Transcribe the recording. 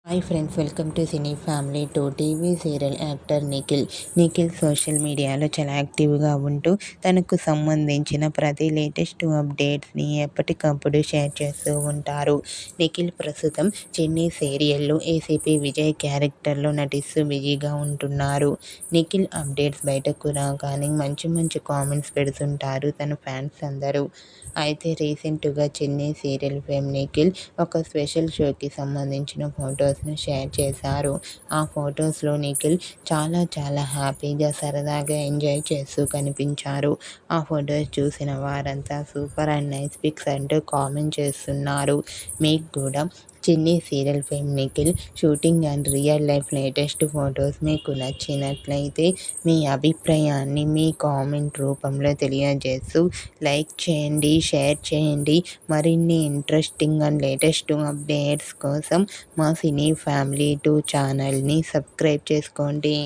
Hi friends, welcome to cine family. TV serial actor Nikhil social మీడియాలో చాలా యాక్టివ్గా ఉంటూ తనకు సంబంధించిన ప్రతి లేటెస్ట్ అప్డేట్స్ని ఎప్పటికప్పుడు షేర్ చేస్తూ ఉంటారు. నిఖిల్ ప్రస్తుతం చెన్నై సీరియల్లో ఏసీపీ విజయ్ క్యారెక్టర్లో నటిస్తూ బిజీగా ఉంటున్నారు. నిఖిల్ అప్డేట్స్ బయటకు రాగానే మంచి మంచి కామెంట్స్ పెడుతుంటారు తన ఫ్యాన్స్ అందరూ. అయితే రీసెంట్గా చెన్నై సీరియల్ ఫేమ్ నిఖిల్ ఒక స్పెషల్ షోకి సంబంధించిన ఫొటోస్ను షేర్ చేశారు. ఆ ఫొటోస్లో నిఖిల్ చాలా హ్యాపీగా సరదాగా ఎంజాయ్ చేస్తూ కనిపించారు. ఆ ఫొటోస్ చూసిన వారంతా సూపర్ అండ్ నైస్ పిక్స్ అంటూ కామెంట్ చేస్తున్నారు. మీకు కూడా Chennai serial fame Nikhil shooting and real life latest photos మీకు నచ్చినట్లయితే మీ అభిప్రాయాన్ని మీ కామెంట్ రూపంలో తెలియజేస్తూ లైక్ చేయండి, షేర్ చేయండి. మరిన్ని ఇంట్రెస్టింగ్ అండ్ లేటెస్ట్ అప్డేట్స్ కోసం మా సినీ ఫ్యామిలీ 2 ఛానల్ని సబ్స్క్రైబ్ చేసుకోండి.